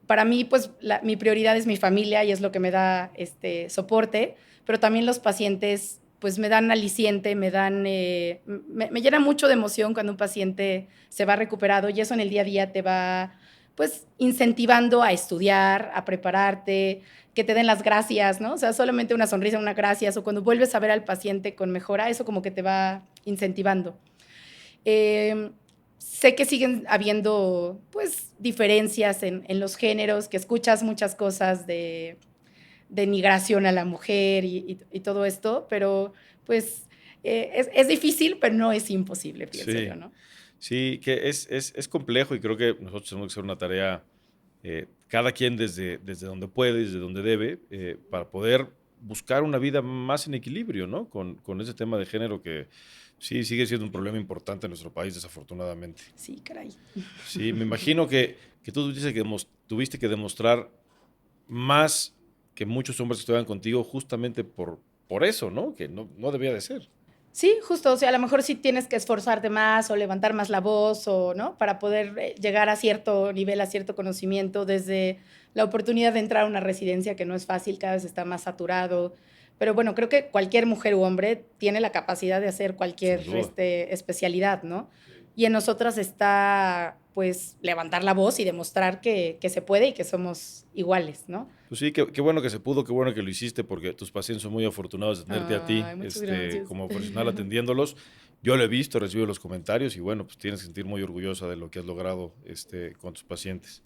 Para mí, pues mi prioridad es mi familia y es lo que me da soporte, pero también los pacientes pues me dan aliciente, me llena mucho de emoción cuando un paciente se va recuperado y eso en el día a día te va pues incentivando a estudiar, a prepararte, que te den las gracias, ¿no? O sea, solamente una sonrisa, una gracias, o cuando vuelves a ver al paciente con mejora, eso como que te va incentivando. Sé que siguen habiendo pues diferencias en los géneros, que escuchas muchas cosas de denigración a la mujer y todo esto, pero pues es difícil, pero no es imposible, pienso Sí, yo, ¿no? sí, que es complejo y creo que nosotros tenemos que hacer una tarea, cada quien desde donde puede, desde donde debe, para poder buscar una vida más en equilibrio, ¿no? Con ese tema de género que sí sigue siendo un problema importante en nuestro país, desafortunadamente. Sí, caray. Sí, me imagino que tú dices que tuviste que demostrar más que muchos hombres que estuvieran contigo justamente por eso, ¿no? Que no debía de ser. Sí, justo, o sea, a lo mejor sí tienes que esforzarte más o levantar más la voz o, ¿no? Para poder llegar a cierto nivel, a cierto conocimiento, desde la oportunidad de entrar a una residencia que no es fácil, cada vez está más saturado. Pero bueno, creo que cualquier mujer u hombre tiene la capacidad de hacer cualquier Sin duda. especialidad, ¿no? Y en nosotras está, pues, levantar la voz y demostrar que se puede y que somos iguales, ¿no? Pues sí, qué bueno que se pudo, qué bueno que lo hiciste, porque tus pacientes son muy afortunados de tenerte a ti, Ay, muchas gracias. como profesional atendiéndolos. Yo lo he visto, recibo los comentarios y bueno, pues tienes que sentir muy orgullosa de lo que has logrado con tus pacientes.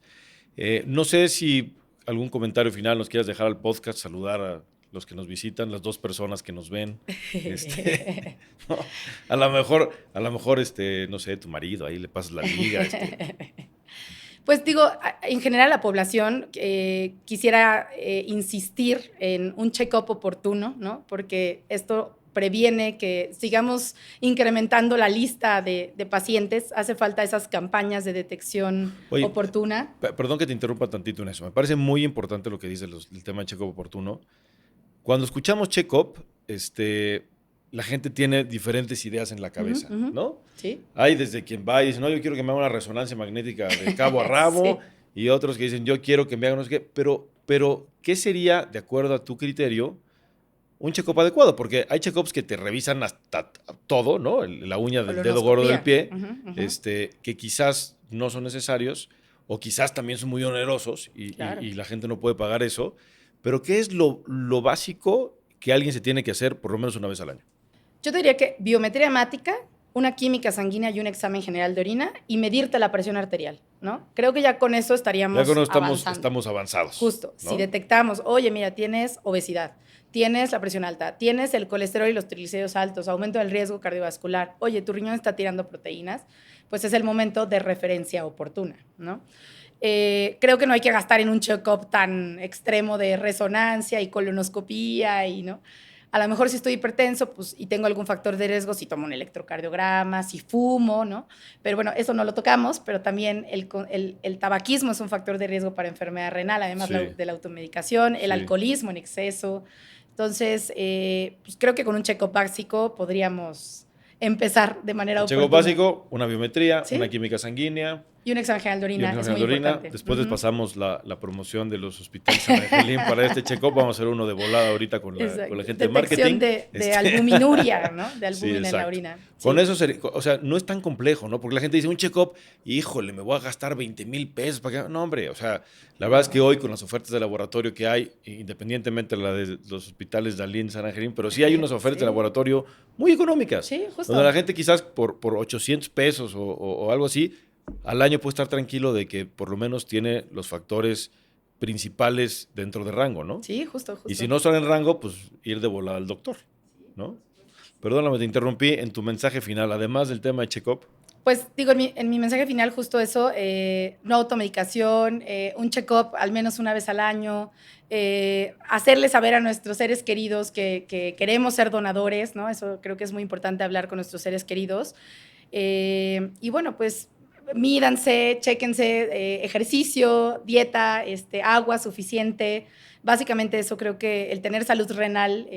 No sé si algún comentario final nos quieras dejar al podcast, saludar a los que nos visitan, las 2 personas que nos ven. No, a lo mejor, no sé, tu marido, ahí le pasas la liga. Pues digo, en general la población quisiera insistir en un check-up oportuno, ¿no? Porque esto previene que sigamos incrementando la lista de pacientes. Hace falta esas campañas de detección Oye, oportuna. perdón que te interrumpa tantito en eso. Me parece muy importante lo que dice el tema de check-up oportuno. Cuando escuchamos check-up, la gente tiene diferentes ideas en la cabeza, Ujú, ujú. ¿no? Sí. Hay desde quien va y dice, no, yo quiero que me haga una resonancia magnética de cabo a rabo, Sí. y otros que dicen, yo quiero que me hagan no sé qué, pero ¿qué sería, de acuerdo a tu criterio, un check-up adecuado? Porque hay check-ups que te revisan hasta todo, ¿no? La uña del dedo gordo del Colonoscopía. pie, Ujú, ujú. que quizás no son necesarios o quizás también son muy onerosos Claro. y la gente no puede pagar eso. Pero ¿qué es lo básico que alguien se tiene que hacer por lo menos una vez al año? Yo te diría que biometría hemática, una química sanguínea y un examen general de orina y medirte la presión arterial, ¿no? Creo que ya con eso Ya estaríamos cuando avanzando. estamos avanzados. Justo, si ¿no? detectamos, oye, mira, tienes obesidad, tienes la presión alta, tienes el colesterol y los triglicéridos altos, aumento del riesgo cardiovascular, oye, tu riñón está tirando proteínas, pues es el momento de referencia oportuna, ¿no? Creo que no hay que gastar en un check-up tan extremo de resonancia y colonoscopía y, ¿no? A lo mejor si estoy hipertenso pues, y tengo algún factor de riesgo, si tomo un electrocardiograma, si fumo, ¿no? Pero bueno, eso no lo tocamos, pero también el tabaquismo es un factor de riesgo para enfermedad renal, además Sí. de la automedicación, el Sí. alcoholismo en exceso. Entonces, pues creo que con un check-up básico podríamos empezar de manera El check-up oportuna. básico, una biometría, ¿Sí? una química sanguínea, Y un examen general de y un orina examen es general muy de orina. importante. Después les Ujú. pasamos la promoción de los hospitales San Angelín para este check-up. Vamos a hacer uno de volada ahorita con la Exacto. gente de Detección marketing. de albuminuria, ¿no? De Sí, albúmina en la exacto. orina. Con Sí. eso, o sea, no es tan complejo, ¿no? Porque la gente dice, un check-up, híjole, me voy a gastar 20,000 pesos. ¿Para qué? No, hombre, o sea, la verdad es que hoy con las ofertas de laboratorio que hay, independientemente de la de los hospitales de Alín, San Angelín, pero sí hay unas ofertas de Sí. laboratorio muy económicas. Sí, justo. Donde la gente quizás por 800 pesos o algo así, al año puede estar tranquilo de que por lo menos tiene los factores principales dentro de rango, ¿no? Sí, justo. Y si no están en rango, pues ir de volada al doctor, ¿no? Perdóname, te interrumpí en tu mensaje final, además del tema de check-up. Pues digo, en mi mensaje final justo eso, no automedicación, un check-up al menos una vez al año, hacerle saber a nuestros seres queridos que queremos ser donadores, ¿no? Eso creo que es muy importante hablar con nuestros seres queridos. Y bueno, pues mídanse, chéquense, ejercicio, dieta, agua suficiente. Básicamente eso, creo que el tener salud renal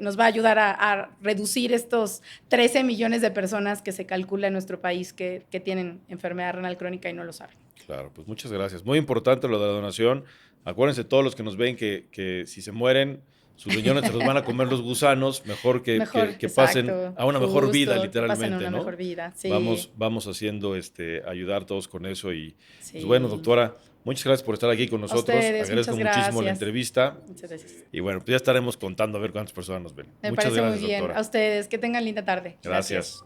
nos va a ayudar a reducir estos 13 millones de personas que se calcula en nuestro país que tienen enfermedad renal crónica y no lo saben. Claro, pues muchas gracias. Muy importante lo de la donación. Acuérdense todos los que nos ven que si se mueren, sus riñones se los van a comer los gusanos, mejor que pasen a una mejor vida, literalmente, pasen a una ¿no? mejor vida, sí. Vamos haciendo, ayudar todos con eso. Y Sí. pues bueno, doctora, muchas gracias por estar aquí con nosotros. Ustedes, agradezco muchísimo la entrevista. Muchas gracias. Y bueno, pues ya estaremos contando a ver cuántas personas nos ven. Me Muchas parece gracias, muy bien. doctora. A ustedes, que tengan linda tarde. Gracias.